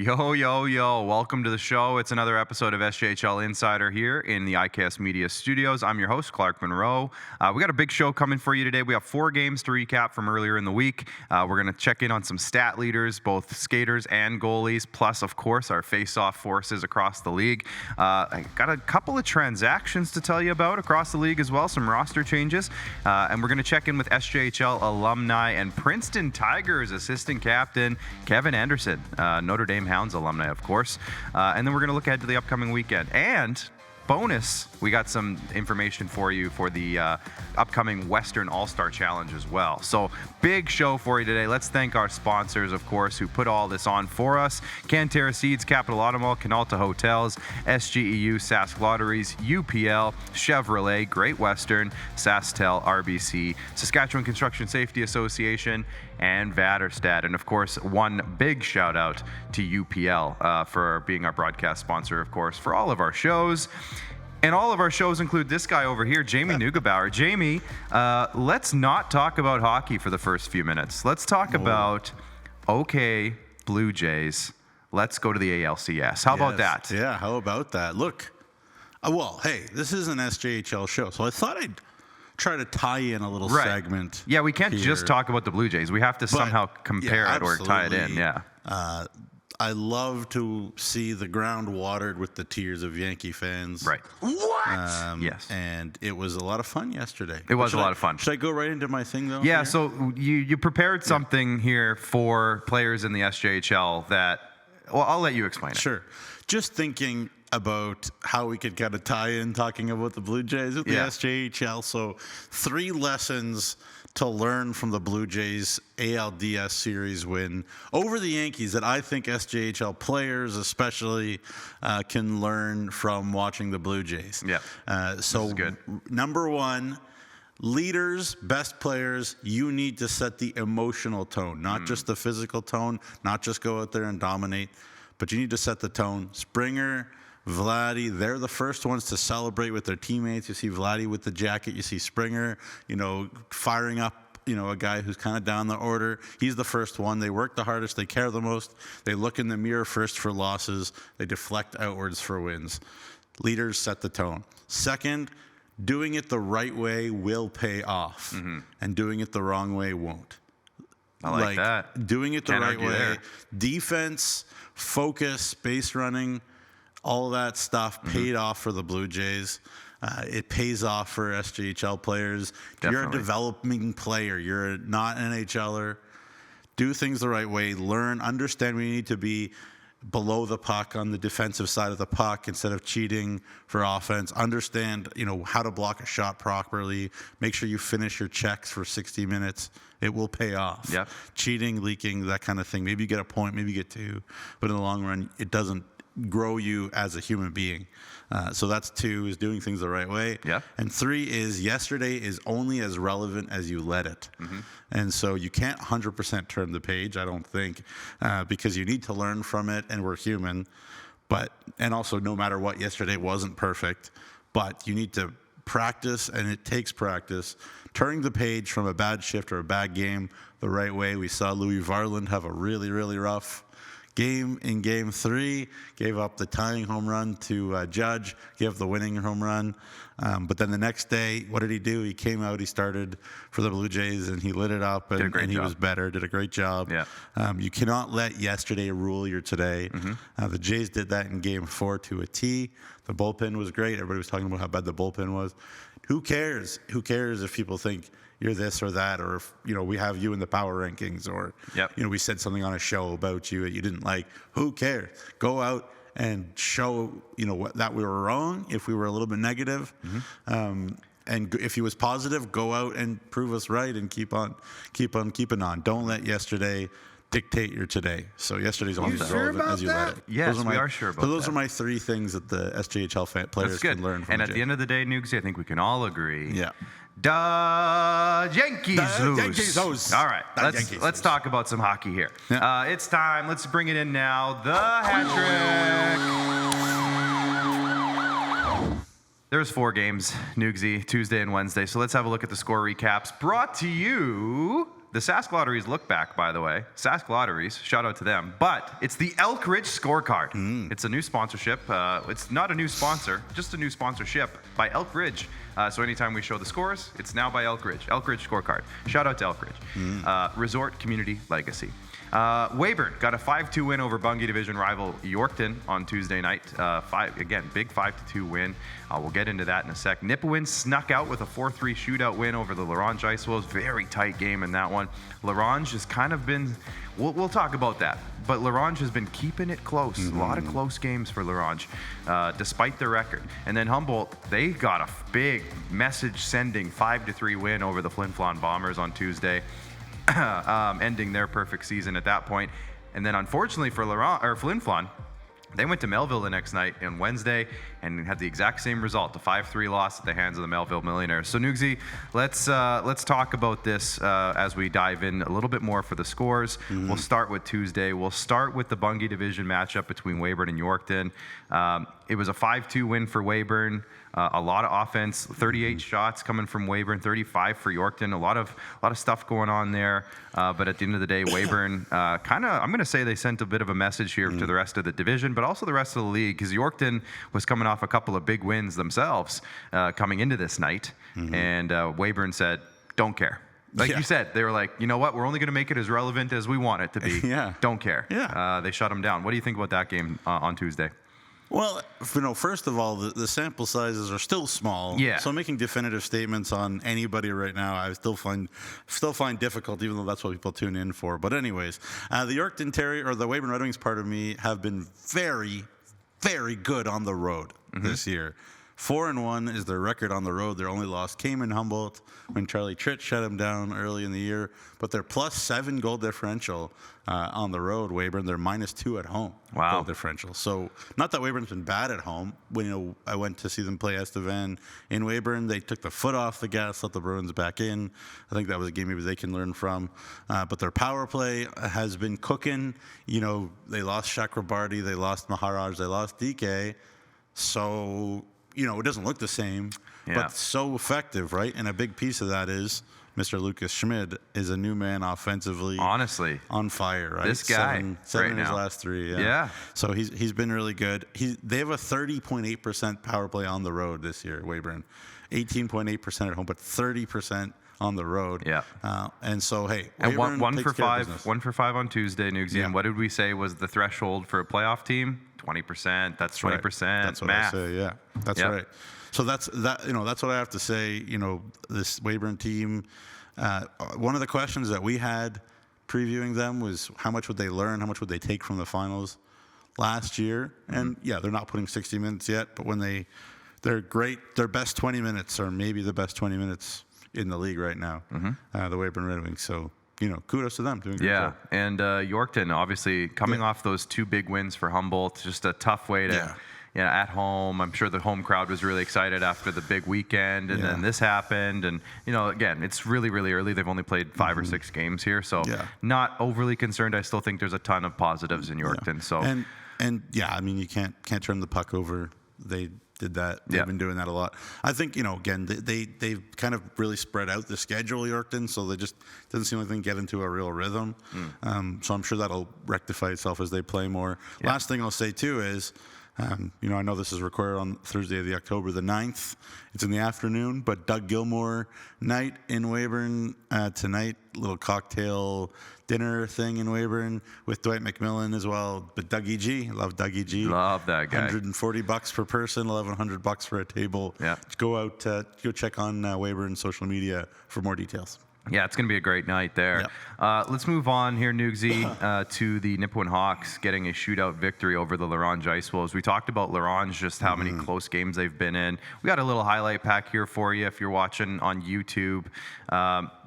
Yo, yo, yo. Welcome to the show. It's another episode of SJHL Insider here in the ICAST Media Studios. I'm your host, Clark Munroe. We got a big show coming for you today. We have 4 games to recap from earlier in the week. We're going to check in on some stat leaders, both skaters and goalies, plus, of course, our face-off forces across the league. I got a couple of transactions to tell you about across the league as well, some roster changes. And we're going to check in with SJHL alumni and Princeton Tigers assistant captain Kevin Anderson, Notre Dame Hounds alumni, of course. And then we're going to look ahead to the upcoming weekend. And bonus, we got some information for you for the upcoming Western All-Star Challenge as well. So big show for you today. Let's thank our sponsors, of course, who put all this on for us. Canterra Seeds, Capital Automall, Canalta Hotels, SGEU, Sask Lotteries, UPL, Chevrolet, Great Western, SaskTel, RBC, Saskatchewan Construction Safety Association, and Vatterstad. And of course, one big shout out to UPL for being our broadcast sponsor, of course, for all of our shows. And all of our shows include this guy over here, Jamie Neugebauer. Jamie, let's not talk about hockey for the first few minutes. Let's talk about, okay, Blue Jays. Let's go to the ALCS. How about that? Yeah, how about that? Look, well, hey, this is an SJHL show, so I thought I'd try to tie in a little segment. Yeah, we can't just talk about the Blue Jays. We have to somehow compare it or tie it in. Yeah. I love to see the ground watered with the tears of Yankee fans. Right. What? Yes. And it was a lot of fun yesterday. It was a lot of fun. Should I go right into my thing, though? Yeah, here? so you prepared something here for players in the SJHL that, well, I'll let you explain it. Sure. Just thinking about how we could kind of tie in talking about the Blue Jays with the SJHL. So 3 lessons to learn from the Blue Jays ALDS series win over the Yankees that I think SJHL players especially can learn from watching the Blue Jays. Yeah. So good. Number 1, leaders, best players, you need to set the emotional tone, not just the physical tone, not just go out there and dominate, but you need to set the tone. Springer, Vladdy, they're the first ones to celebrate with their teammates. You see Vladdy with the jacket. You see Springer, firing up, a guy who's kind of down the order. He's the first one. They work the hardest. They care the most. They look in the mirror first for losses. They deflect outwards for wins. Leaders set the tone. Second, doing it the right way will pay off, and doing it the wrong way won't. I like that. Doing it the right way. Defense, focus, base running, all that stuff paid off for the Blue Jays. It pays off for SJHL players. Definitely. You're a developing player. You're not an NHLer. Do things the right way. Learn, understand we need to be below the puck on the defensive side of the puck instead of cheating for offense. Understand, how to block a shot properly. Make sure you finish your checks for 60 minutes. It will pay off. Yep. Cheating, leaking, that kind of thing. Maybe you get a point, maybe you get 2. But in the long run, it doesn't grow you as a human being. So that's 2, is doing things the right way. Yeah. And 3 is yesterday is only as relevant as you let it. And so you can't 100% turn the page, I don't think, because you need to learn from it, and we're human. And also, no matter what, yesterday wasn't perfect, but you need to practice, and it takes practice. Turning the page from a bad shift or a bad game the right way. We saw Louis Varland have a really, really rough game in Game 3, gave up the tying home run to Judge, gave up the winning home run. But then the next day, what did he do? He came out, he started for the Blue Jays, and he lit it up, and he was better, did a great job. Yeah. You cannot let yesterday rule your today. The Jays did that in Game 4 to a T. The bullpen was great. Everybody was talking about how bad the bullpen was. Who cares? Who cares if people think you're this or that, or if, we have you in the power rankings, or, we said something on a show about you that you didn't like. Who cares? Go out and show, that we were wrong if we were a little bit negative. And if he was positive, go out and prove us right and keep on keeping on. Don't let yesterday dictate your today. So yesterday's only as relevant as you let it. Yes, we are sure about that. So those are my 3 things that the SJHL players can learn from. And at the end of the day, Neugsie, I think we can all agree. Yeah. The Yankees lose. Yankees lose. All right, let's talk about some hockey here. Yeah. It's time. Let's bring it in now. The hat trick. There's 4 games, Neugsie, Tuesday and Wednesday. So let's have a look at the score recaps brought to you the Sask Lotteries look back, by the way. Sask Lotteries, shout out to them. But it's the Elk Ridge Scorecard. It's a new sponsorship. It's not a new sponsor, just a new sponsorship by Elk Ridge. So anytime we show the scores, it's now by Elk Ridge. Elk Ridge Scorecard. Shout out to Elk Ridge. Resort Community Legacy. Weyburn got a 5-2 win over Bungie Division rival Yorkton on Tuesday night. Big 5-2 win. We'll get into that in a sec. Nipawin snuck out with a 4-3 shootout win over the Larange Ice Wolves. Very tight game in that one. Larange has kind of been, we'll talk about that, but Larange has been keeping it close. A lot of close games for Larange, despite their record. And then Humboldt, they got a big message-sending 5-3 win over the Flin Flon Bombers on Tuesday. Ending their perfect season at that point. And then unfortunately for Flin Flon, they went to Melville the next night on Wednesday and had the exact same result, a 5-3 loss at the hands of the Melville Millionaires. So Neugsie, let's talk about this as we dive in a little bit more for the scores. We'll start with Tuesday. We'll start with the Bungie Division matchup between Weyburn and Yorkton. It was a 5-2 win for Weyburn. A lot of offense, 38 shots coming from Weyburn, 35 for Yorkton. A lot of stuff going on there. But at the end of the day, Weyburn I'm going to say they sent a bit of a message here to the rest of the division, but also the rest of the league, because Yorkton was coming off a couple of big wins themselves coming into this night. And Weyburn said, don't care. Like you said, they were like, you know what? We're only going to make it as relevant as we want it to be. Don't care. They shut them down. What do you think about that game on Tuesday? Well, first of all, the sample sizes are still small. So making definitive statements on anybody right now, I still find difficult, even though that's what people tune in for. But anyways, the Yorkton Terrier, or the Weyburn Red Wings part of me, have been very, very good on the road this year. 4-1 is their record on the road. Their only loss came in Humboldt when Charlie Tritch shut them down early in the year. But they're +7 goal differential on the road, Weyburn. They're -2 at home. Goal differential. So not that Weyburn's been bad at home. When I went to see them play Estevan in Weyburn, they took the foot off the gas, let the Bruins back in. I think that was a game maybe they can learn from. But their power play has been cooking. They lost Chakrabarty, they lost Maharaj, they lost DK. So it doesn't look the same, but so effective, right? And a big piece of that is Mr. Lucas Schmid is a new man offensively. Honestly. On fire, right? This guy. Seven in his last 3. So he's been really good. They have a 30.8% power play on the road this year, Weyburn. 18.8% at home, but 30% on the road. And so, hey, and one for five on Tuesday, Neugsie. And what did we say was the threshold for a playoff team? 20%. That's 20%. Right. That's what math. I say. That's right. So that's what I have to say. This Weyburn team. One of the questions that we had previewing them was how much would they learn? How much would they take from the finals last year? And they're not putting 60 minutes yet, but when they're great. Their best 20 minutes are maybe the best 20 minutes in the league right now. The Weyburn Red Wings. So. Kudos to them doing good job. And Yorkton, obviously, coming off those 2 big wins for Humboldt, just a tough way to, at home. I'm sure the home crowd was really excited after the big weekend, and then this happened. And, again, it's really, really early. They've only played 5 or 6 games here, so not overly concerned. I still think there's a ton of positives in Yorkton. So you can't turn the puck over. They did that. They've been doing that a lot. I think, again, they've kind of really spread out the schedule, Yorkton, so they just doesn't seem like they can get into a real rhythm. So I'm sure that'll rectify itself as they play more. Last thing I'll say, too, is, I know this is recorded on Thursday, the October the 9th. It's in the afternoon, but Doug Gilmore night in Weyburn tonight, little cocktail dinner thing in Weyburn with Dwight McMillan as well. But Dougie G, love Dougie G. Love that guy. $140 per person, $1,100 for a table. Go out, go check on Weyburn social media for more details. Yeah, it's going to be a great night there. Let's move on here, Neugsie, to the Nipawin Hawks getting a shootout victory over the Larange Ice Wolves. We talked about Larange, just how many close games they've been in. We got a little highlight pack here for you if you're watching on YouTube.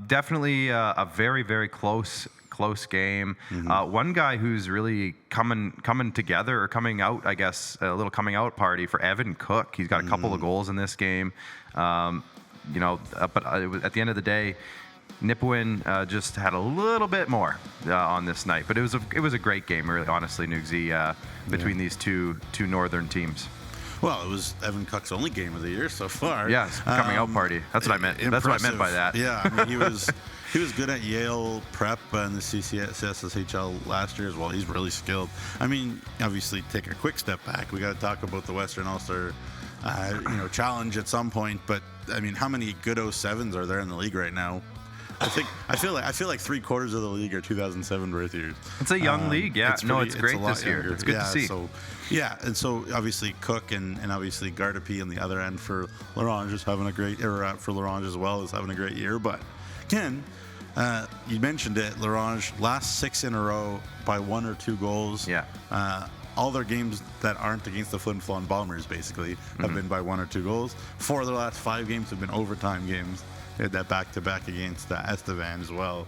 Definitely a very, very close game. One guy who's really coming together, or coming out, I guess, a little coming out party for Evan Cook. He's got a couple of goals in this game. But at the end of the day, Nipawin just had a little bit more on this night, but it was a great game, really, honestly, Neugsie, between these two northern teams. Well, it was Evan Cook's only game of the year so far. Yeah, coming out party. That's what I meant. That's what I meant by that. Yeah, I mean, He was good at Yale Prep and the SJHL last year as well. He's really skilled. I mean, obviously, take a quick step back. We got to talk about the Western All-Star, challenge at some point. But I mean, how many good 07s are there in the league right now? I feel like 3/4 of the league are 2007 birth years. It's a young league, yeah. It's great this year. Younger. It's good to see. And so obviously Cook and obviously Gardapi on the other end for L'Orange is having a great, for L'Orange as well is having a great year. But again, you mentioned it, L'Orange last 6 in a row by 1 or 2 goals. Yeah. All their games that aren't against the Flin Flon Bombers basically have been by 1 or 2 goals. 4 of their last 5 games have been overtime games. They had that back-to-back against Estevan as well.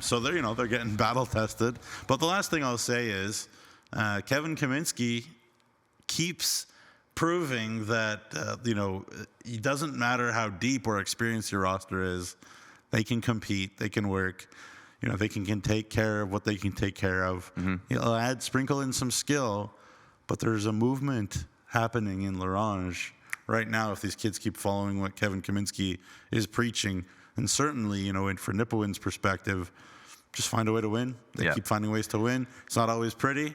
So they're getting battle tested. But the last thing I'll say is Kevin Kaminsky keeps proving that it doesn't matter how deep or experienced your roster is. They can compete. They can work. They can take care of what they can take care of. Mm-hmm. Sprinkle in some skill, but there's a movement happening in L'Orange right now if these kids keep following what Kevin Kaminsky is preaching. And certainly, for Nipawin's perspective, just find a way to win. They keep finding ways to win. It's not always pretty,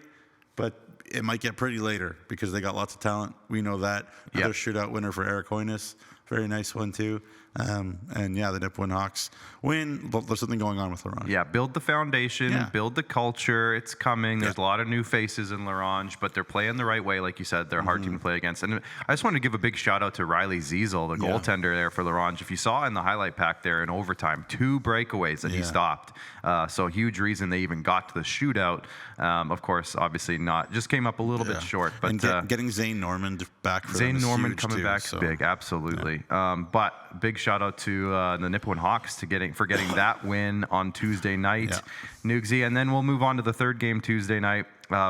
but it might get pretty later because they got lots of talent. We know that. Another shootout winner for Eric Hoynes. Very nice one, too. The Nipawin Hawks win, but there's something going on with L'Orange. Yeah, build the foundation, build the culture. It's coming. There's a lot of new faces in L'Orange, but they're playing the right way, like you said. They're a hard team to play against. And I just wanted to give a big shout out to Riley Ziesel, the goaltender there for L'Orange. If you saw in the highlight pack there in overtime, 2 breakaways that he stopped. So a huge reason they even got to the shootout. Of course, obviously not. Just came up a little bit short. But and getting Zane Normand back for Zane them is Normand huge coming too, back is big, absolutely. But big shout out to the Nipawin Hawks for getting that win on Tuesday night, Neugsie. And then we'll move on to the third game Tuesday night,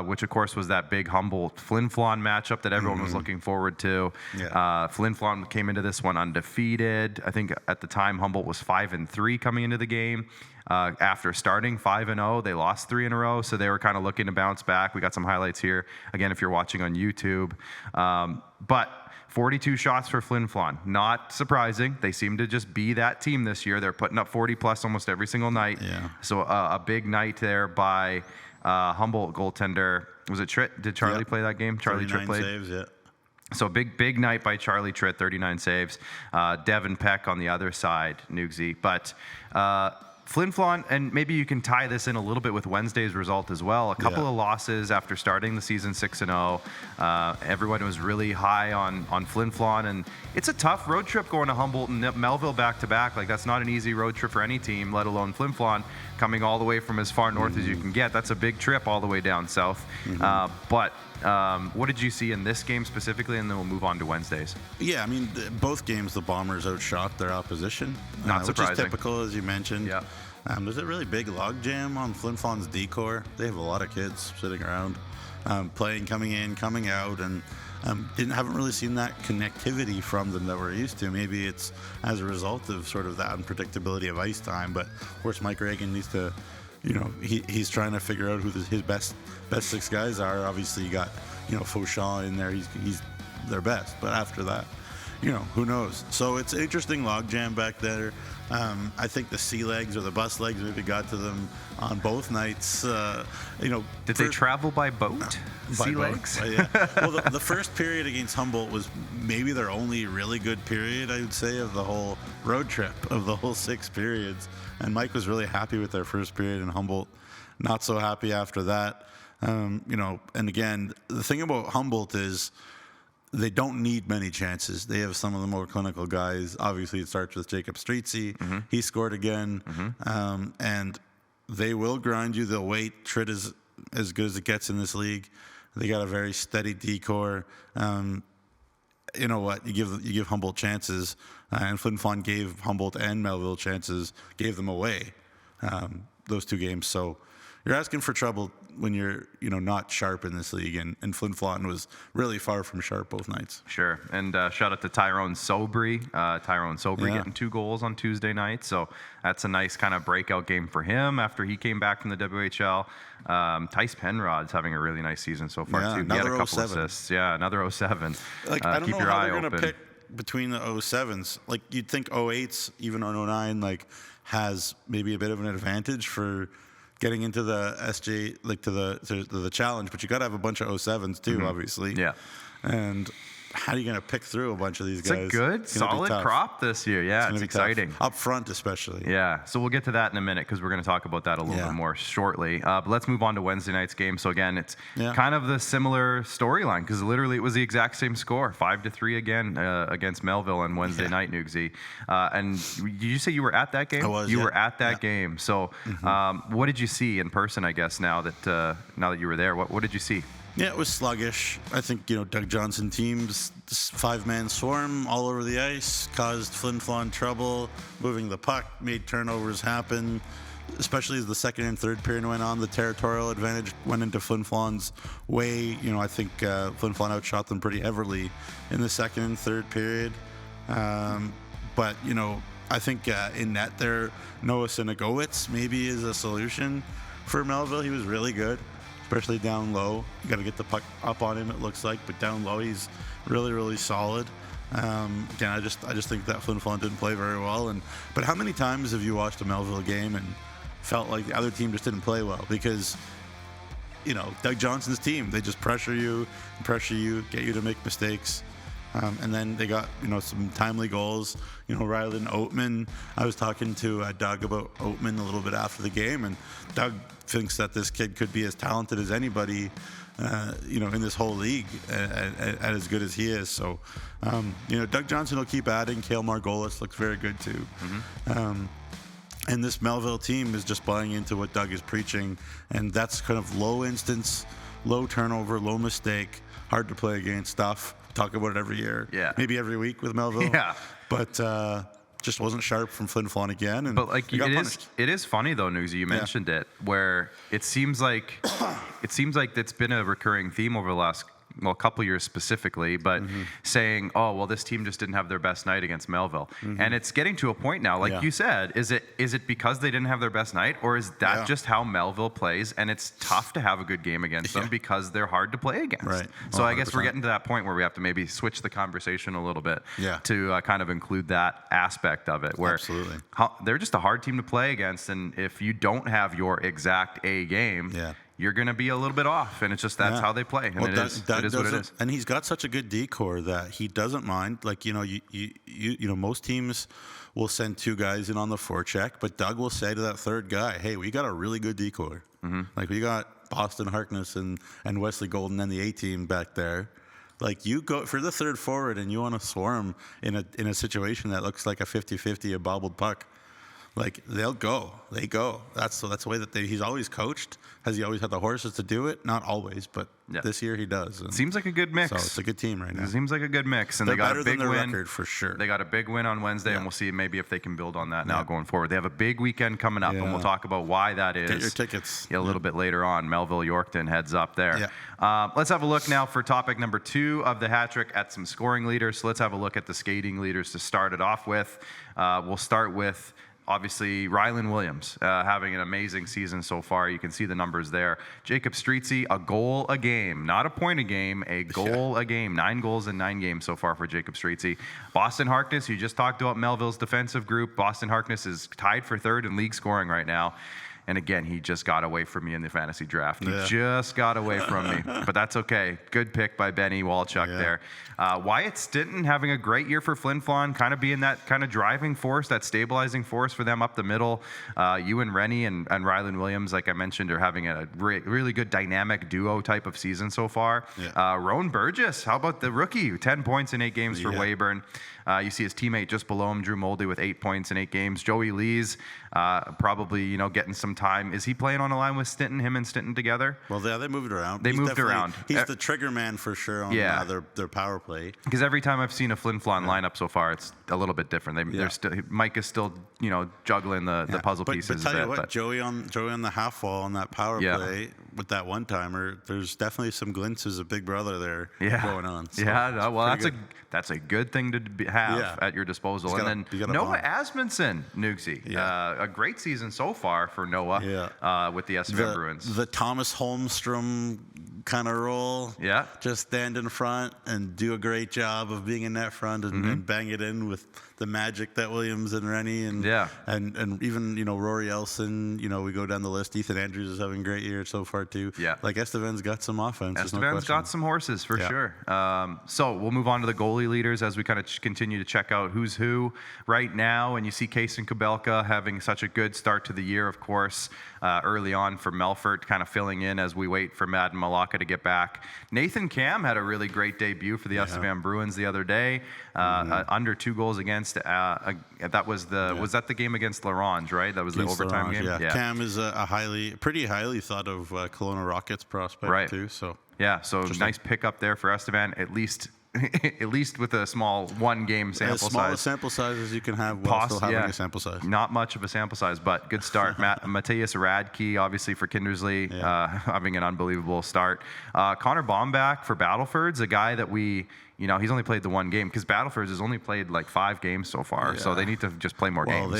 which of course was that big Humboldt Flin Flon matchup that everyone was looking forward to. Flin Flon came into this one undefeated. I think at the time Humboldt was 5-3 coming into the game. After starting 5-0, they lost 3 in a row, so they were kind of looking to bounce back. We got some highlights here, again, if you're watching on YouTube. But 42 shots for Flin Flon. Not surprising. They seem to just be that team this year. They're putting up 40-plus almost every single night. Yeah. So a big night there by Humboldt goaltender. Was it Tritt? Did Charlie play that game? Charlie Tritt played? 39 saves, So big night by Charlie Tritt, 39 saves. Devin Peck on the other side, Neugsie. But Flin Flon, and maybe you can tie this in a little bit with Wednesday's result as well. A couple of losses after starting the season 6-0. Everyone was really high on Flin Flon, and it's a tough road trip going to Humboldt and Melville back-to-back. Like, that's not an easy road trip for any team, let alone Flin Flon, coming all the way from as far north as you can get. That's a big trip all the way down south. But what did you see in this game specifically, and then we'll move on to Wednesdays? Yeah, I mean, both games the Bombers outshot their opposition. Not surprising. Which is typical, as you mentioned. Yeah. There's a really big logjam on Flin Flon's decor. They have a lot of kids sitting around, playing, coming in, coming out, and haven't really seen that connectivity from them that we're used to. Maybe it's as a result of sort of the unpredictability of ice time, but of course Mike Reagan needs to, he's trying to figure out who his best 6 guys are. Obviously you got, Fauchon in there, he's their best, but after that, who knows? So it's an interesting logjam back there. I think the sea legs or the bus legs maybe got to them on both nights. Did they travel by boat? Sea legs? Well, the first period against Humboldt was maybe their only really good period, I would say, of the whole road trip, of the whole 6 periods. And Mike was really happy with their first period, and Humboldt not so happy after that. And again, the thing about Humboldt is they don't need many chances. They have some of the more clinical guys. Obviously, it starts with Jacob Streetsy. He scored again. And they will grind you. They'll wait. Tritt is as good as it gets in this league. They got a very steady decor. You know what? You give Humboldt chances. And Flin Flon gave Humboldt and Melville chances, gave them away, those 2 games. So you're asking for trouble when you're, not sharp in this league, and Flin Flon was really far from sharp both nights. Sure, and shout out to Tyrone Sobry. Getting 2 goals on Tuesday night, so that's a nice kind of breakout game for him after he came back from the WHL. Tice Penrod's having a really nice season so far too. He had a couple assists. Yeah, another 07. I don't keep know your how eye they're going to open. pick between the 07s, like you'd think 08s, even on 09, like has maybe a bit of an advantage for getting into the SJ, like to the challenge, but you got to have a bunch of 07s too, obviously. Yeah. And how are you going to pick through a bunch of these guys? It's a good, solid crop this year. Yeah, it's exciting. Tough. Up front, especially. Yeah, so we'll get to that in a minute because we're going to talk about that a little bit more shortly. But let's move on to Wednesday night's game. So again, it's kind of the similar storyline because literally it was the exact same score, 5-3 again against Melville on Wednesday night, Neugsie. And did you say you were at that game? I was. You were at that game. So what did you see in person? I guess now that you were there, what did you see? Yeah, it was sluggish. I think, Doug Johnson teams, this 5-man swarm all over the ice, caused Flin Flon trouble, moving the puck, made turnovers happen, especially as the second and third period went on. The territorial advantage went into Flin Flon's way. I think Flin Flon outshot them pretty heavily in the second and third period. But, I think in net there, Noah Sinagowitz maybe is a solution for Melville. He was really good, especially down low. You got to get the puck up on him, it looks like, but down low he's really, really solid. Again, I just think that Flin Flon didn't play very well. But how many times have you watched a Melville game and felt like the other team just didn't play well? Because Doug Johnson's team, they just pressure you, get you to make mistakes. And then they got, some timely goals. Rylan Oatman. I was talking to Doug about Oatman a little bit after the game, and Doug thinks that this kid could be as talented as anybody, in this whole league, at as good as he is. So, Doug Johnson will keep adding. Cale Margolis looks very good too. And this Melville team is just buying into what Doug is preaching, and that's kind of low instance, low turnover, low mistake, hard to play against stuff. Talk about it every year. Yeah. Maybe every week with Melville. Yeah. But just wasn't sharp from Flin Flon again. And but it is funny though, Neugsie, you mentioned it, where it seems like it's been a recurring theme over the last couple of years specifically, but saying, oh, well, this team just didn't have their best night against Melville. And it's getting to a point now, like you said, is it because they didn't have their best night, or is that just how Melville plays, and it's tough to have a good game against them because they're hard to play against? Right. So I guess we're getting to that point where we have to maybe switch the conversation a little bit to kind of include that aspect of it, where they're just a hard team to play against, and if you don't have your exact A game, you're going to be a little bit off, and it's just that's how they play, and it is what it is. And he's got such a good decor that he doesn't mind. Like, most teams will send two guys in on the forecheck, but Doug will say to that third guy, hey, we got a really good decor. Like, we got Boston Harkness and Wesley Golden and the A-team back there. Like, you go for the third forward and you want to swarm in a situation that looks like a 50-50, a bobbled puck. Like, they go. That's the way that he's always coached. Has he always had the horses to do it? Not always, but this year he does. And seems like a good mix. So it's a good team right now. It seems like a good mix, and they're they got better a big than their win. record for sure. They got a big win on Wednesday, and we'll see maybe if they can build on that now going forward. They have a big weekend coming up, and we'll talk about why that is. Get your tickets. A little bit later on. Melville Yorkton heads up there. Let's have a look now for topic number 2 of the hat trick at some scoring leaders. So let's have a look at the skating leaders to start it off with. We'll start with obviously Rylan Williams having an amazing season so far. You can see the numbers there. Jacob Streetsy, a goal a game, not a point a game, a goal a game. 9 goals in 9 games so far for Jacob Streetsy. Boston Harkness, you just talked about Melville's defensive group. Boston Harkness is tied for 3rd in league scoring right now. And again, he just got away from me in the fantasy draft. He just got away from me. But that's okay. Good pick by Benny Walchuk there. Wyatt Stinton having a great year for Flin Flon, kind of being that kind of driving force, that stabilizing force for them up the middle. Ewan Rennie and Rylan Williams, like I mentioned, are having a really good dynamic duo type of season so far. Rowan Burgess, how about the rookie? 10 points in 8 games for Weyburn. You see his teammate just below him, Drew Moldy, with 8 points in 8 games. Joey Lees, probably getting some time. Is he playing on a line with Stinton? Him and Stinton together? Well, they moved around. He's moved around. He's the trigger man for sure on their power play. Because every time I've seen a Flin Flon lineup so far, it's a little bit different. They're still, Mike is still juggling the puzzle pieces. But tell you what, Joey on the half wall on that power play with that one timer, there's definitely some glimpses of Big Brother there going on. So that's a good thing to have at your disposal. And then Noah Asmundson, Neugsie, a great season so far for Noah. Ottawa with the SFM Bruins. The Thomas Holmstrom kind of role. Yeah. Just stand in front and do a great job of being in net front and bang it in with the magic that Williams and Rennie and even, Rory Elson, we go down the list. Ethan Andrews is having a great year so far too. Yeah. Like Estevan's got some offense. Estevan's got some horses for sure. So we'll move on to the goalie leaders as we kind of continue to check out who's who right now. And you see Kaysen Kubelka having such a good start to the year, of course, early on for Melfort, kind of filling in as we wait for Madden Malacca to get back. Nathan Cam had a really great debut for the Estevan Bruins the other day, under 2 goals against. That was that the game against L'Orange, right? That was the overtime game. Yeah. Cam is a pretty highly thought of Kelowna Rockets prospect too. So nice pickup there for Estevan, at least with a small 1-game sample size. As small a sample size as you can have while still having a sample size. Not much of a sample size, but good start. Matthias Radke, obviously for Kindersley, having an unbelievable start. Connor Baumbach for Battlefords, a guy that he's only played the 1 game because Battlefords has only played like 5 games so far, so they need to just play more games.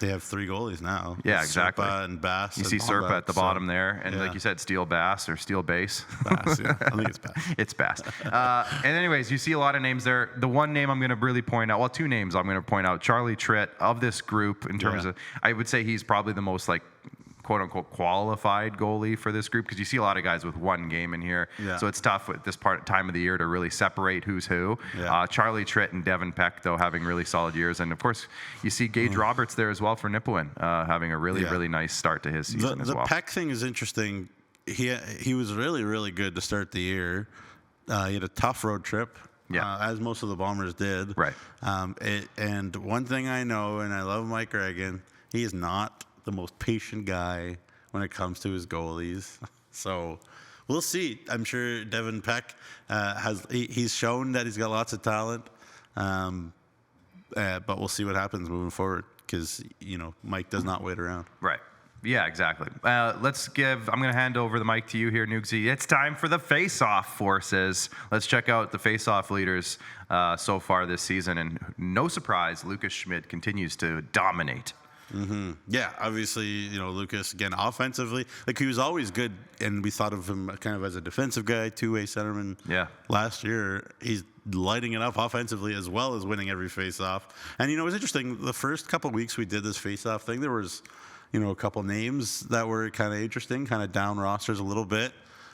They have 3 goalies now. Yeah, exactly. Serpa and Bass. You see Serpa at the bottom there, and like you said, Steel Bass or Steel Base. Bass, yeah. I think it's Bass. It's Bass. And anyways, you see a lot of names there. The one name I'm going to really point out, 2 names I'm going to point out. Charlie Tritt of this group, in terms of, I would say he's probably the most quote-unquote qualified goalie for this group, because you see a lot of guys with 1 game in here. So it's tough at this time of the year to really separate who's who. Charlie Tritt and Devin Peck, though, having really solid years. And, of course, you see Gage Roberts there as well for Nipawin, having a really nice start to his season as well. The Peck thing is interesting. He was really, really good to start the year. He had a tough road trip. As most of the Bombers did. Right. And one thing I know, and I love Mike Reagan, he is not the most patient guy when it comes to his goalies. So we'll see. I'm sure Devin Peck he's shown that he's got lots of talent, but we'll see what happens moving forward, because Mike does not wait around. Right. Yeah, exactly. I'm going to hand over the mic to you here, Neugsie. It's time for the face-off forces. Let's check out the face-off leaders so far this season. And no surprise, Lucas Schmidt continues to dominate. Yeah, obviously, Lucas, again, offensively, he was always good, and we thought of him kind of as a defensive guy, 2-way centerman. Last year, he's lighting it up offensively as well as winning every face-off. And, it was interesting, the first couple of weeks we did this face-off thing, there was, a couple names that were kind of interesting, kind of down rosters a little bit.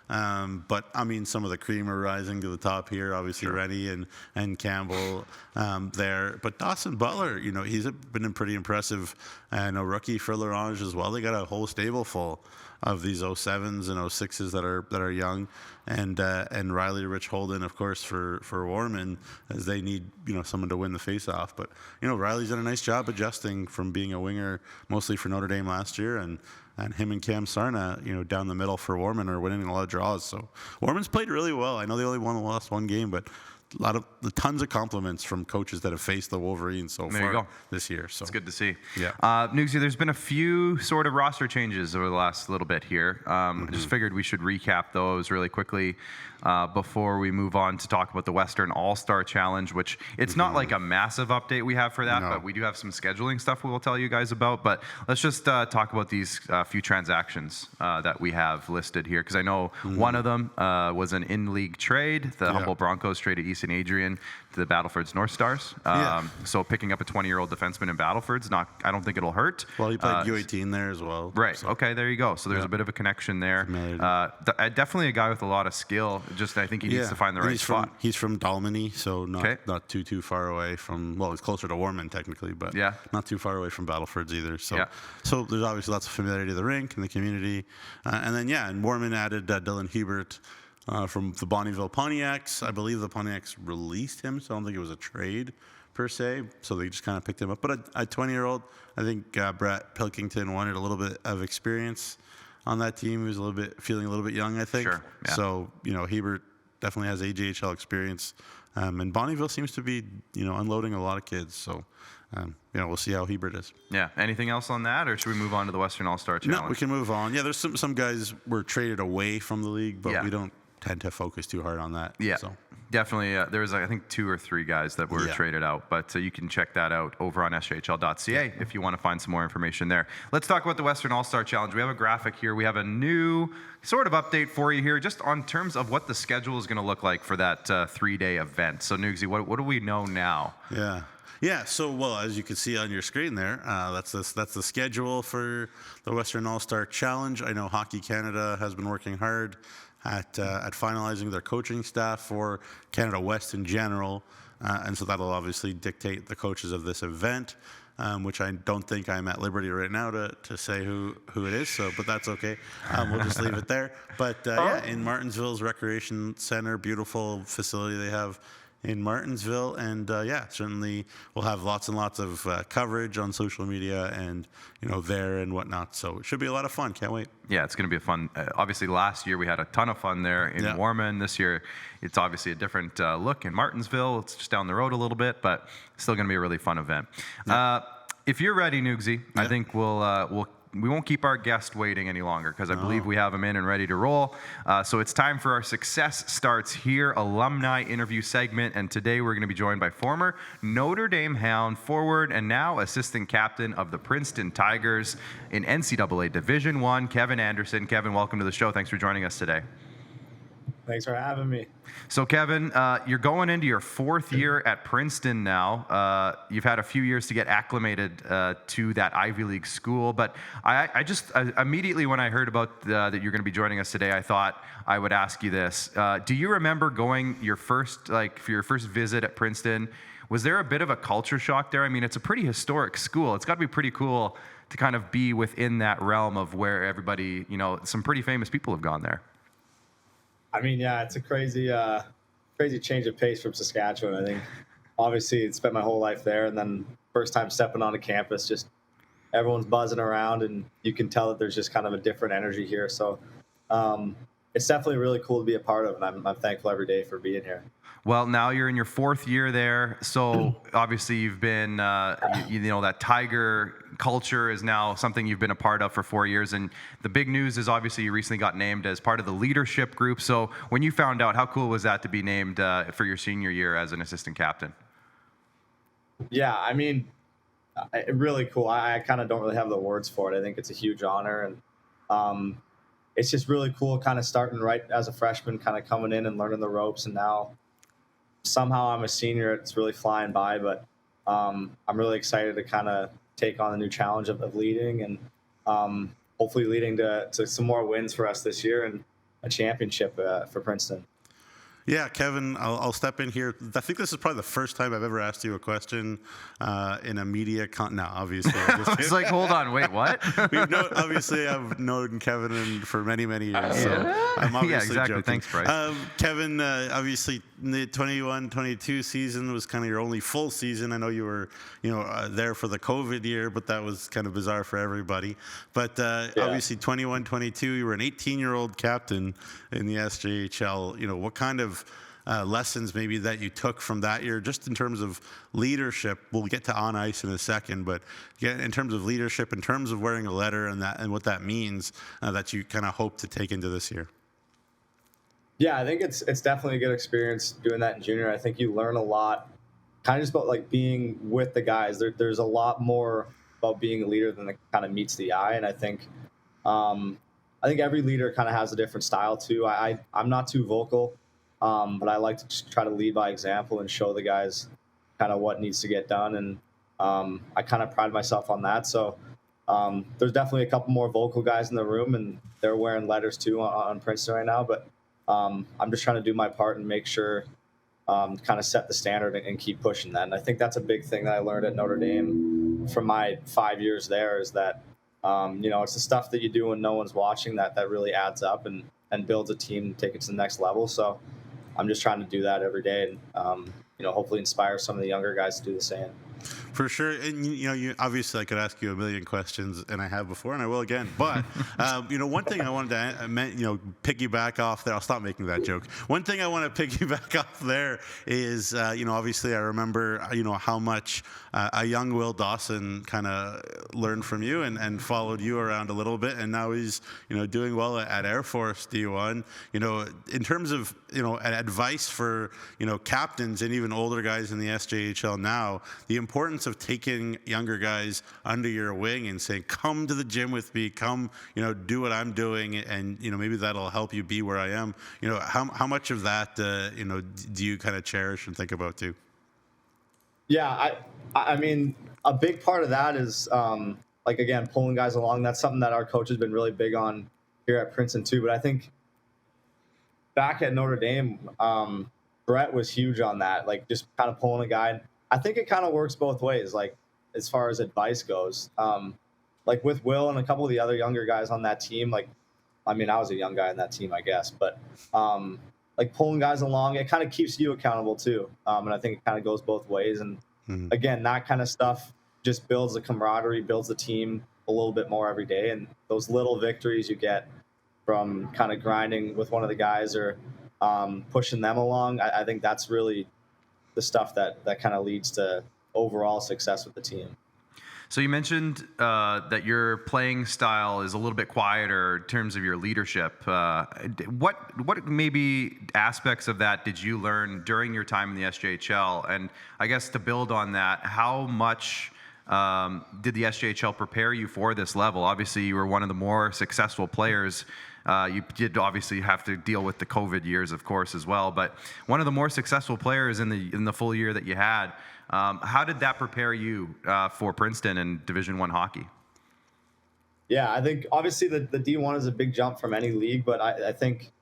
But I mean, some of the cream are rising to the top here. Obviously, Rennie and Campbell there. But Dawson Butler, he's been pretty impressive, and a rookie for L'Orange as well. They got a whole stable full of these 07s and 06s that are young, and Riley Rich Holden, of course, for Warman, as they need someone to win the faceoff. But Riley's done a nice job adjusting from being a winger mostly for Notre Dame last year, and him and Cam Sarna, down the middle for Warman, are winning a lot of draws. So Warman's played really well. I know they only lost 1 game, but tons of compliments from coaches that have faced the Wolverines so far this year. So it's good to see. Yeah. Neugsie, there's been a few sort of roster changes over the last little bit here. I just figured we should recap those really quickly before we move on to talk about the Western All-Star Challenge, which it's not like a massive update we have for that, but we do have some scheduling stuff we will tell you guys about. But let's just talk about these few transactions that we have listed here, because I know one of them was an in-league trade. The Humboldt Broncos traded Easton Adrian to the Battlefords North Stars. So picking up a 20-year-old defenseman in Battlefords, I don't think it'll hurt. Well, he played U18 there as well. Right. So. Okay, there you go. So there's a bit of a connection there. Definitely a guy with a lot of skill. Just I think he needs to find the right spot. He's from Dalmany, so not too far away from. Well, it's closer to Warman technically, but not too far away from Battlefords either. So so there's obviously lots of familiarity to the rink and the community, and then and Warman added Dylan Hebert from the Bonnyville Pontiacs. I believe the Pontiacs released him, so I don't think it was a trade per se. So they just kind of picked him up. But a 20-year-old, I think Brett Pilkington wanted a little bit of experience on that team. He was feeling a little bit young, I think. Sure. Yeah. So, Hebert definitely has AJHL experience. And Bonnyville seems to be, unloading a lot of kids. So, we'll see how Hebert is. Yeah. Anything else on that, or should we move on to the Western All-Star Challenge? No, we can move on. Yeah, there's some guys were traded away from the league, but we don't tend to focus too hard on that. Yeah. So. Definitely. There was, I think, 2 or 3 guys that were traded out, but you can check that out over on SJHL.ca if you want to find some more information there. Let's talk about the Western All-Star Challenge. We have a graphic here. We have a new sort of update for you here, just on terms of what the schedule is going to look like for that 3-day event. So, Neugsie, what do we know now? Yeah, so, well, as you can see on your screen there, that's the schedule for the Western All-Star Challenge. I know Hockey Canada has been working hard at finalizing their coaching staff for Canada West in general, and so that'll obviously dictate the coaches of this event, which I don't think I'm at liberty right now to say who it is, but that's okay. We'll just leave it there. But in Martensville's Recreation Center, beautiful facility they have in Martensville, and certainly we'll have lots and lots of coverage on social media and there and whatnot. So it should be a lot of fun. Can't wait. Yeah, it's going to be a fun. Obviously, last year we had a ton of fun there in Warman. This year, it's obviously a different look in Martensville. It's just down the road a little bit, but still going to be a really fun event. If you're ready, Neugsie, I think we won't keep our guest waiting any longer, because I believe we have him in and ready to roll. So it's time for our Success Starts Here alumni interview segment. And today we're going to be joined by former Notre Dame Hound forward and now assistant captain of the Princeton Tigers in NCAA Division I, Kevin Anderson. Kevin, welcome to the show. Thanks for joining us today. Thanks for having me. So, Kevin, you're going into your 4th year at Princeton now. You've had a few years to get acclimated to that Ivy League school. But I just immediately, when I heard about that you're going to be joining us today, I thought I would ask you this. Do you remember going for your first visit at Princeton? Was there a bit of a culture shock there? I mean, it's a pretty historic school. It's got to be pretty cool to kind of be within that realm of where everybody, some pretty famous people have gone there. I mean, yeah, it's a crazy change of pace from Saskatchewan. I think, obviously, I spent my whole life there, and then first time stepping onto campus, just everyone's buzzing around, and you can tell that there's just kind of a different energy here. So it's definitely really cool to be a part of, and I'm thankful every day for being here. Well, now you're in your 4th year there, so obviously you've been, that Tiger culture is now something you've been a part of for 4 years, and the big news is obviously you recently got named as part of the leadership group. So when you found out, how cool was that to be named for your senior year as an assistant captain? Yeah, I mean, really cool. I kind of don't really have the words for it. I think it's a huge honor, and it's just really cool kind of starting right as a freshman, kind of coming in and learning the ropes, and now somehow I'm a senior. It's really flying by, but I'm really excited to kind of take on the new challenge of leading, and hopefully leading to some more wins for us this year and a championship for Princeton. Yeah, Kevin, I'll step in here. I think this is probably the first time I've ever asked you a question in a media No, obviously. It's like, hold on, wait, what? Obviously, I've known Kevin for many, many years, so I'm obviously exactly. joking. Thanks, Bryce. Kevin, obviously, the 21-22 season was kind of your only full season. I know you were, there for the COVID year, but that was kind of bizarre for everybody. But obviously, 21-22, you were an 18-year-old captain in the SJHL. What kind of lessons maybe that you took from that year, just in terms of leadership? We'll get to on ice in a second, but in terms of leadership, in terms of wearing a letter and what that means, that you kind of hope to take into this year. Yeah, I think it's definitely a good experience doing that in junior. I think you learn a lot, kind of just about like being with the guys. There's a lot more about being a leader than it kind of meets the eye, and I think every leader kind of has a different style too. I'm not too vocal. But I like to just try to lead by example and show the guys kind of what needs to get done. And I kind of pride myself on that. So there's definitely a couple more vocal guys in the room, and they're wearing letters too on Princeton right now. But I'm just trying to do my part and make sure kind of set the standard and keep pushing that. And I think that's a big thing that I learned at Notre Dame from my 5 years there, is that, it's the stuff that you do when no one's watching that really adds up and builds a team and take it to the next level. So I'm just trying to do that every day and, hopefully inspire some of the younger guys to do the same. For sure. And, you obviously I could ask you a million questions, and I have before, and I will again. But, one thing I wanted to, piggyback off there. I'll stop making that joke. One thing I want to piggyback off there is, obviously I remember, how much a young Will Dawson kind of learned from you and followed you around a little bit. And now he's, doing well at Air Force D1. In terms of, advice for, captains and even older guys in the SJHL now, the importance of taking younger guys under your wing and saying, come to the gym with me, come, do what I'm doing, and, maybe that'll help you be where I am. How much of that, do you kind of cherish and think about too? Yeah, I mean, a big part of that is, again, pulling guys along. That's something that our coach has been really big on here at Princeton too. But I think back at Notre Dame, Brett was huge on that, just kind of pulling a guy. I think it kind of works both ways, as far as advice goes. With Will and a couple of the other younger guys on that team, I was a young guy on that team, I guess, but pulling guys along, it kind of keeps you accountable too. And I think it kind of goes both ways. And again, that kind of stuff just builds the camaraderie, builds the team a little bit more every day. And those little victories you get from kind of grinding with one of the guys or pushing them along, I think that's really the stuff that kind of leads to overall success with the team. So you mentioned that your playing style is a little bit quieter in terms of your leadership. What maybe aspects of that did you learn during your time in the SJHL? And I guess to build on that, how much did the SJHL prepare you for this level? Obviously, you were one of the more successful players. You did obviously have to deal with the COVID years, of course, as well. But one of the more successful players in the full year that you had. How did that prepare you for Princeton and Division I hockey? Yeah, I think obviously the D1 is a big jump from any league, but I think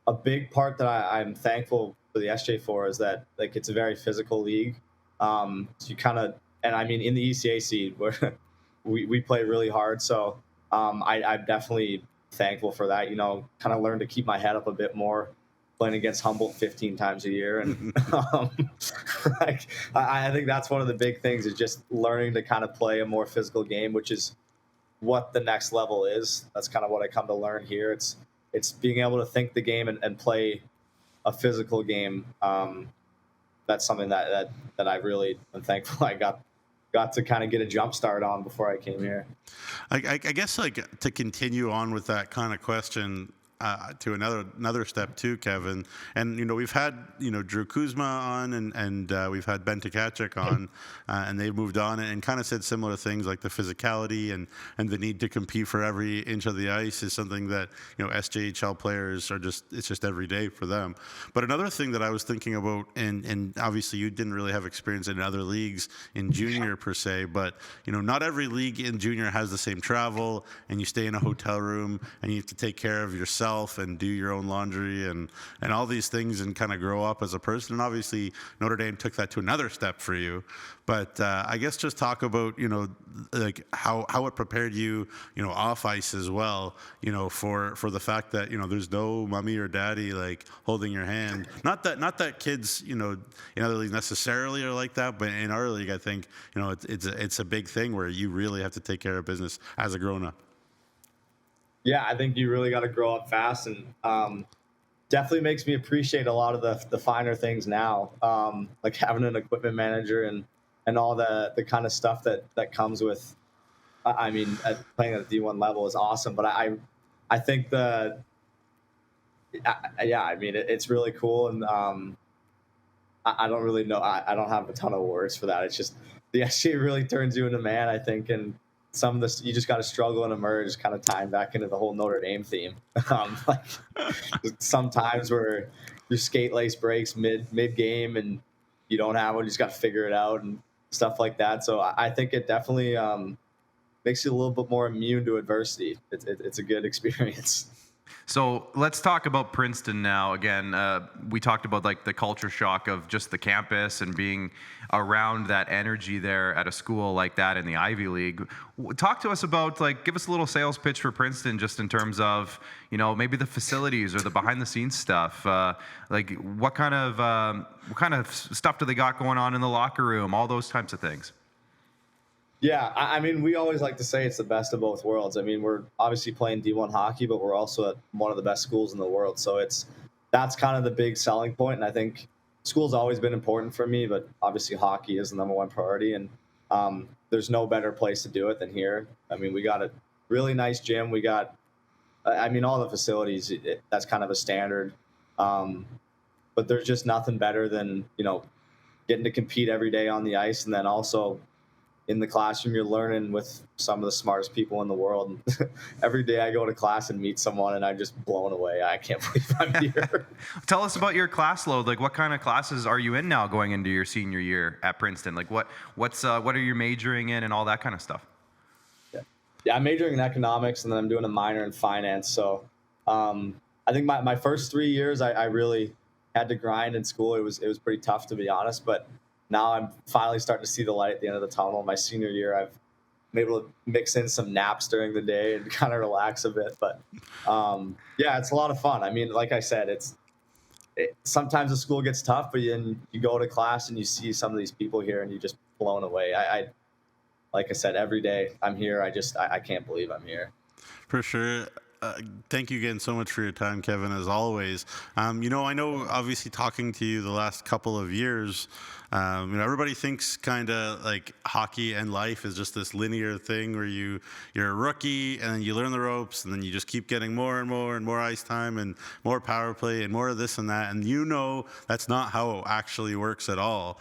a big part that I'm thankful for the SJ for is that it's a very physical league. So you kind of, and I mean in the ECAC where we play really hard, so I'm definitely thankful for that. Kind of learn to keep my head up a bit more, playing against Humboldt 15 times a year. And I think that's one of the big things is just learning to kind of play a more physical game, which is what the next level is. That's kind of what I come to learn here. It's being able to think the game and play a physical game. That's something that I really am thankful I got to kind of get a jump start on before I came here. I guess to continue on with that kind of question, to another step too, Kevin. And we've had Drew Kuzma on, and we've had Ben Tkachuk on, and they've moved on and kind of said similar things like the physicality and the need to compete for every inch of the ice is something that SJHL players are it's just every day for them. But another thing that I was thinking about, and obviously you didn't really have experience in other leagues in junior per se, but not every league in junior has the same travel, and you stay in a hotel room and you have to take care of yourself and do your own laundry and all these things and kind of grow up as a person. And obviously Notre Dame took that to another step for you. But I guess just talk about, how it prepared you, off ice as well, for the fact that, there's no mommy or daddy holding your hand. Not that kids, in other leagues necessarily are like that, but in our league, I think, it's a big thing where you really have to take care of business as a grown up. Yeah, I think you really got to grow up fast, and definitely makes me appreciate a lot of the finer things now, like having an equipment manager and all the kind of stuff that comes with. I mean, playing at the D1 level is awesome, but I think it's really cool, and I don't really know. I don't have a ton of words for that. It's just the SJ really turns you into a man, I think, and some of this you just got to struggle and emerge, kind of tying back into the whole Notre Dame theme. Sometimes where your skate lace breaks mid game and you don't have one, you just got to figure it out and stuff like that. So I think it definitely makes you a little bit more immune to adversity. It's a good experience. So let's talk about Princeton now. Again, we talked about the culture shock of just the campus and being around that energy there at a school like that in the Ivy League. Talk to us about give us a little sales pitch for Princeton, just in terms of maybe the facilities or the behind the scenes stuff. What kind of stuff do they got going on in the locker room? All those types of things. Yeah, I mean, we always like to say it's the best of both worlds. I mean, we're obviously playing D1 hockey, but we're also at one of the best schools in the world. So that's kind of the big selling point. And I think school's always been important for me, but obviously hockey is the number one priority. And there's no better place to do it than here. I mean, we got a really nice gym. We got, I mean, all the facilities. That's kind of a standard. But there's just nothing better than getting to compete every day on the ice, and then also in the classroom, you're learning with some of the smartest people in the world. Every day I go to class and meet someone, and I'm just blown away. I can't believe I'm here. Tell us about your class load. Like, what kind of classes are you in now going into your senior year at Princeton? Like, what are you majoring in and all that kind of stuff? Yeah, I'm majoring in economics, and then I'm doing a minor in finance. So I think my first 3 years, I really had to grind in school. It was pretty tough, to be honest, but now I'm finally starting to see the light at the end of the tunnel. My senior year, I've been able to mix in some naps during the day and kind of relax a bit. But yeah, it's a lot of fun. I mean, like I said, sometimes the school gets tough, but you go to class and you see some of these people here and you're just blown away. Like I said, every day I'm here. I can't believe I'm here. For sure. Thank you again so much for your time, Kevin, as always. I know obviously talking to you the last couple of years, everybody thinks kind of like hockey and life is just this linear thing where you're a rookie and then you learn the ropes and then you just keep getting more and more and more ice time and more power play and more of this and that. And that's not how it actually works at all.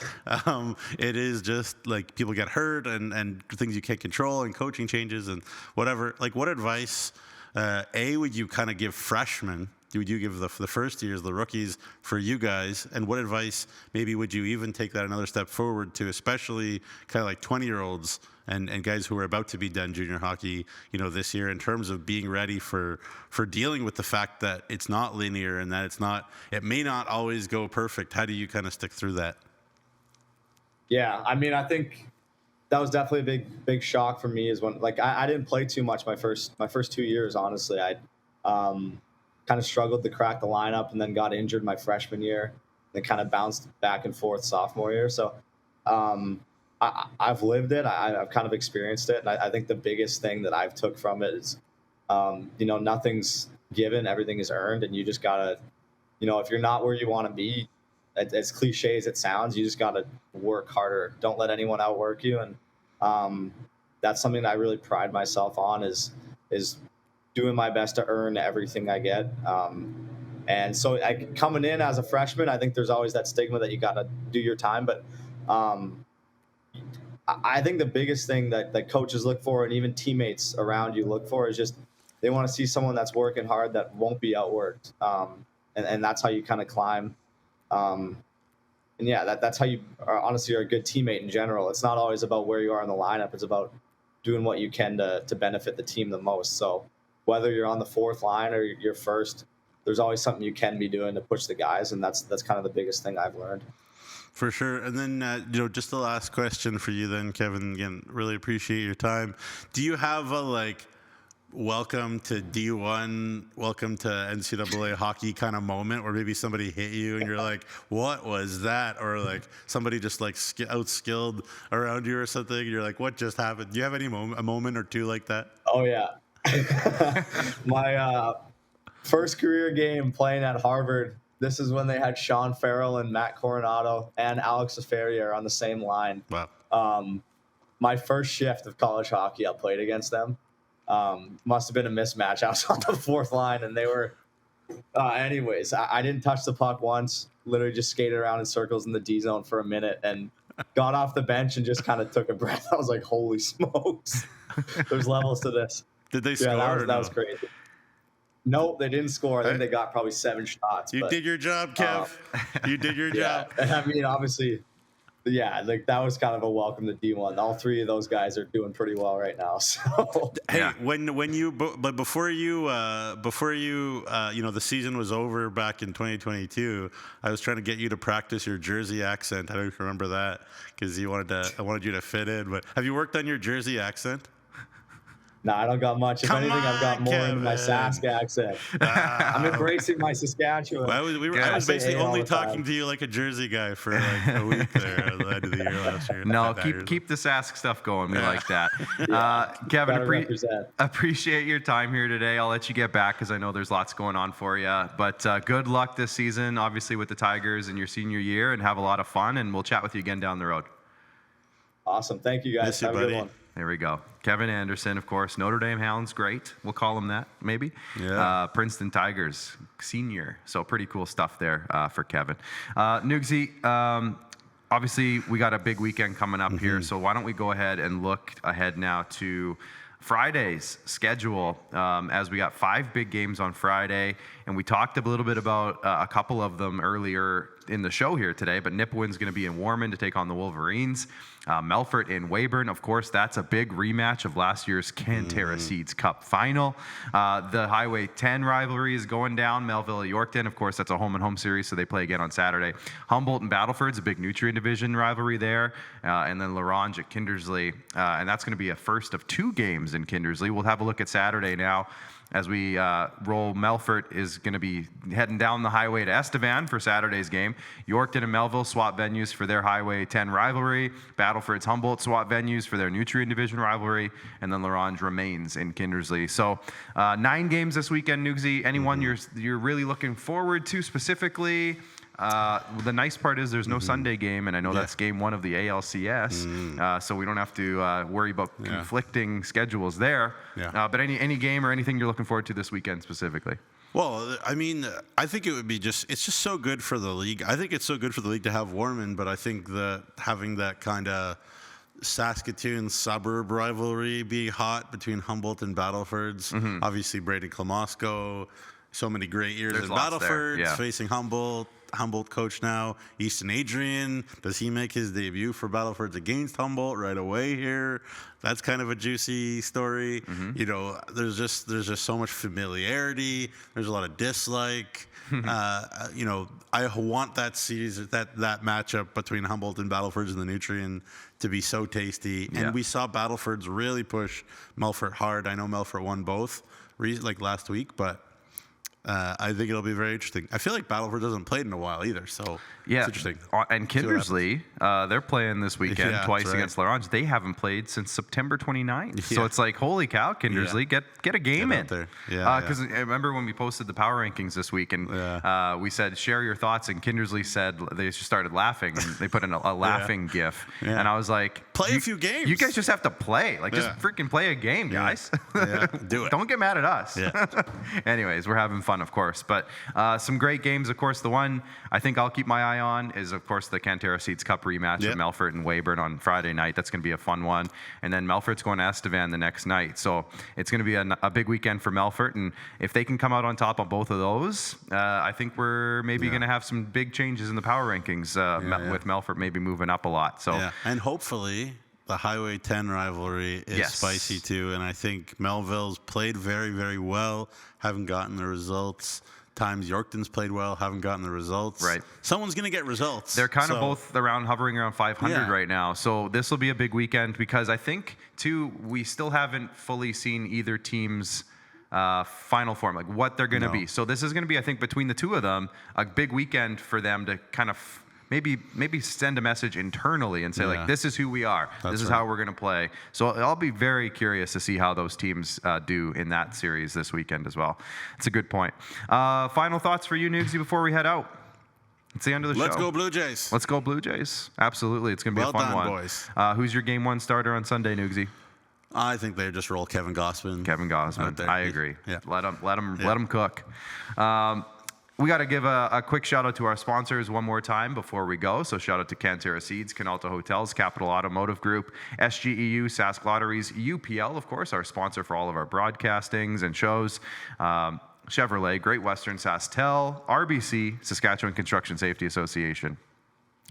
It is just like people get hurt and things you can't control and coaching changes and whatever. Like, what advice would you kind of give freshmen? Would you give the first years, the rookies, for you guys? And what advice maybe would you even take that another step forward to, especially kind of like 20-year-olds and guys who are about to be done junior hockey, this year, in terms of being ready for dealing with the fact that it's not linear and that it may not always go perfect? How do you kind of stick through that? Yeah, I mean, I think that was definitely a big shock for me, is when I didn't play too much my first 2 years. Honestly, I kind of struggled to crack the lineup, and then got injured my freshman year, and kind of bounced back and forth sophomore year. So I've lived it. I've kind of experienced it, and I think the biggest thing that I've took from it is nothing's given, everything is earned, and you just gotta if you're not where you want to be, as cliche as it sounds, you just got to work harder. Don't let anyone outwork you. And that's something that I really pride myself on, is doing my best to earn everything I get. And so coming in as a freshman, I think there's always that stigma that you got to do your time. But I think the biggest thing that coaches look for, and even teammates around you look for, is just they want to see someone that's working hard, that won't be outworked. And that's how you kind of climb. And yeah, that's how you honestly are a good teammate in general. It's not always about where you are in the lineup. It's about doing what you can to benefit the team the most. So whether you're on the fourth line or you're first, there's always something you can be doing to push the guys. And that's kind of the biggest thing I've learned. For sure. And then, just the last question for you then, Kevin. Again, really appreciate your time. Do you have a welcome to D1, welcome to NCAA hockey kind of moment where maybe somebody hit you and you're like, what was that? Or somebody just outskilled around you or something. You're like, what just happened? Do you have a moment or two like that? Oh yeah. My first career game playing at Harvard, this is when they had Sean Farrell and Matt Coronado and Alex Aferrier on the same line. Wow. My first shift of college hockey, I played against them. Must have been a mismatch. I was on the fourth line, and they were anyways, I didn't touch the puck once, literally just skated around in circles in the D zone for a minute and got off the bench and just kind of took a breath. I was like, holy smokes, there's levels to this. Did they score? Yeah, that was crazy. Nope, they didn't score. I think they got probably 7 shots. You did your job, Kev. You did your job. And I mean, obviously, yeah, that was kind of a welcome to D1. All 3 of those guys are doing pretty well right now. So hey, before the season was over back in 2022, I was trying to get you to practice your Jersey accent. I don't remember that because I wanted you to fit in. But have you worked on your Jersey accent? No, I don't got much. If Come anything, I've got on, more into my Kevin. Sask accent. I'm embracing my Saskatchewan. Well, I was say basically A all only the time. talking to you like a Jersey guy for like a week there at the end of the year last year. No, keep the Sask stuff going. We like that. Kevin, Gotta represent. appreciate your time here today. I'll let you get back because I know there's lots going on for you. But good luck this season, obviously with the Tigers in your senior year, and have a lot of fun. And we'll chat with you again down the road. Awesome. Thank you, guys. Miss you, Have a buddy. good one. There we go. Kevin Anderson, of course, Notre Dame Hounds, great. We'll call him that, maybe. Yeah. Princeton Tigers, senior. So pretty cool stuff there for Kevin. Neugsie, obviously we got a big weekend coming up here, so why don't we go ahead and look ahead now to Friday's schedule, as we got 5 big games on Friday, and we talked a little bit about a couple of them earlier in the show here today, but Nipawin's going to be in Warman to take on the Wolverines. Melfort in Weyburn, of course, that's a big rematch of last year's Cantera Seeds Cup final. The Highway 10 rivalry is going down. Melville at Yorkton, of course, that's a home-and-home series, so they play again on Saturday. Humboldt and Battleford's a big Nutrient Division rivalry there, and then Larange at Kindersley, and that's going to be a first of 2 games in Kindersley. We'll have a look at Saturday now. As we roll, Melfort is going to be heading down the highway to Estevan for Saturday's game. Yorkton and Melville swap venues for their Highway 10 rivalry. Battleford's Humboldt swap venues for their Nutrient Division rivalry. And then Larange remains in Kindersley. So 9 games this weekend, Neugsie. Anyone you're really looking forward to specifically? The nice part is there's no Sunday game, and I know that's game 1 of the ALCS, so we don't have to worry about conflicting schedules there. Yeah. But any game or anything you're looking forward to this weekend specifically? Well, I mean, I think it would be it's just so good for the league. I think it's so good for the league to have Warman, but I think that having that kind of Saskatoon suburb rivalry be hot between Humboldt and Battlefords, obviously Brady Klamosko, so many great years There's in lots there, Battlefords, yeah. facing Humboldt coach now, Easton Adrian. Does he make his debut for Battlefords against Humboldt right away here? That's kind of a juicy story. You know, there's just so much familiarity. There's a lot of dislike. You know, I want that series, that matchup between Humboldt and Battlefords and the Nutrient to be so tasty. And we saw Battlefords really push Melfort hard. I know Melfort won both like last week, but I think it'll be very interesting. I feel like Battleford doesn't play in a while either, so it's interesting. And Kindersley, they're playing this weekend twice against Larange. They haven't played since September 29th. So it's like, holy cow, Kindersley, get a game in. There. Because I remember when we posted the power rankings this week, and we said, share your thoughts, and Kindersley said, they just started laughing, and they put in a laughing gif. And I was like, play a few games. You guys just have to play. Like, just freaking play a game, guys. Do it. Don't get mad at us. Anyways, we're having fun, of course. But some great games, of course. The one I think I'll keep my eye on is, of course, the Cantera Seeds Cup rematch of Melfort and Weyburn on Friday night. That's going to be a fun one. And then Melfort's going to Estevan the next night. So it's going to be a big weekend for Melfort. And if they can come out on top on both of those, I think we're maybe going to have some big changes in the power rankings with Melfort maybe moving up a lot. So And hopefully the Highway 10 rivalry is spicy too. And I think Melville's played very, very well, haven't gotten the results. Times Yorkton's played well, haven't gotten the results. Right. Someone's going to get results. They're kind of both hovering around 500 right now. So this will be a big weekend because I think, too, we still haven't fully seen either team's final form, like what they're going to be. So this is going to be, I think, between the two of them, a big weekend for them to kind of maybe send a message internally and say, like, this is who we are. This is how we're going to play. So I'll be very curious to see how those teams do in that series this weekend as well. It's a good point. Final thoughts for you, Neugsie, before we head out? It's the end of the show. Let's go Blue Jays. Let's go Blue Jays. Absolutely. It's going to be a fun one. Boys. Who's your game 1 starter on Sunday, Neugsie? I think they just roll Kevin Gossman. Kevin Gossman. I agree. Yeah. Let him cook. We got to give a quick shout out to our sponsors one more time before we go. So shout out to Cantera Seeds, Canalta Hotels, Capital Automotive Group, SGEU, Sask Lotteries, UPL, of course, our sponsor for all of our broadcastings and shows. Chevrolet, Great Western Sastel, RBC, Saskatchewan Construction Safety Association,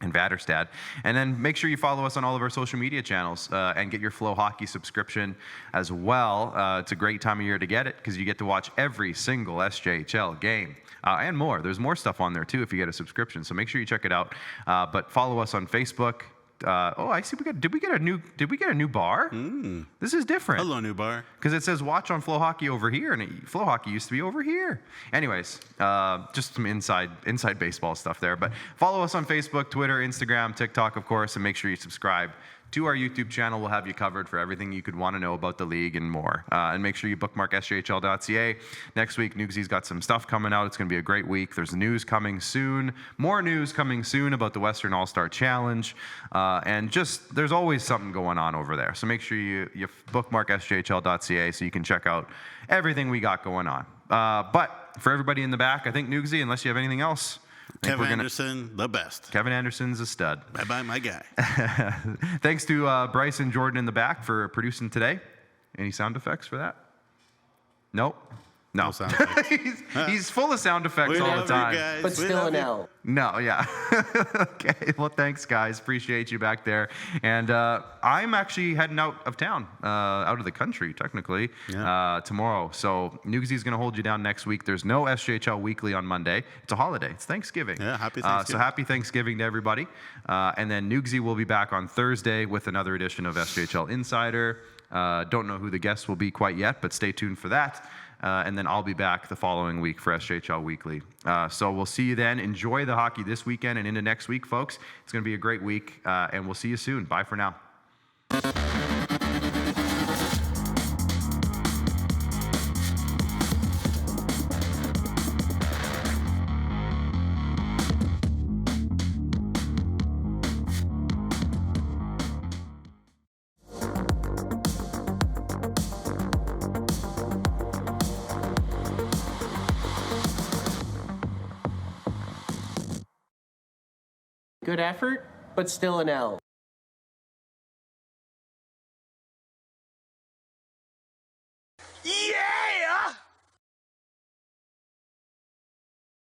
and Vaderstad. And then make sure you follow us on all of our social media channels and get your Flow Hockey subscription as well. It's a great time of year to get it because you get to watch every single SJHL game. And more. There's more stuff on there too if you get a subscription. So make sure you check it out. But follow us on Facebook, I see. Did we get a new bar? This is different. Hello, new bar. Because it says watch on Flow Hockey over here, and Flow Hockey used to be over here. Anyways, just some inside baseball stuff there. But follow us on Facebook, Twitter, Instagram, TikTok, of course, and make sure you subscribe to our YouTube channel. We'll have you covered for everything you could want to know about the league and more. And make sure you bookmark SJHL.ca. Next week, Neugsie's got some stuff coming out. It's going to be a great week. There's news coming soon. More news coming soon about the Western All-Star Challenge. And just, there's always something going on over there. So make sure you bookmark SJHL.ca so you can check out everything we got going on. But for everybody in the back, I think, Neugsie, unless you have anything else, Kevin Anderson, the best. Kevin Anderson's a stud. Bye-bye, my guy. Thanks to Bryce and Jordan in the back for producing today. Any sound effects for that? Nope. No sound effects. he's full of sound effects all the time. You guys. But still an L. No, yeah. Okay, well, thanks, guys. Appreciate you back there. And I'm actually heading out of town, out of the country, technically, tomorrow. So Neugsie's going to hold you down next week. There's no SJHL Weekly on Monday. It's a holiday. It's Thanksgiving. Yeah, happy Thanksgiving. So happy Thanksgiving to everybody. And then Neugsie will be back on Thursday with another edition of SJHL Insider. Don't know who the guests will be quite yet, but stay tuned for that. And then I'll be back the following week for SJHL Weekly. So we'll see you then. Enjoy the hockey this weekend and into next week, folks. It's going to be a great week, and we'll see you soon. Bye for now. Good effort, but still an L. Yeah!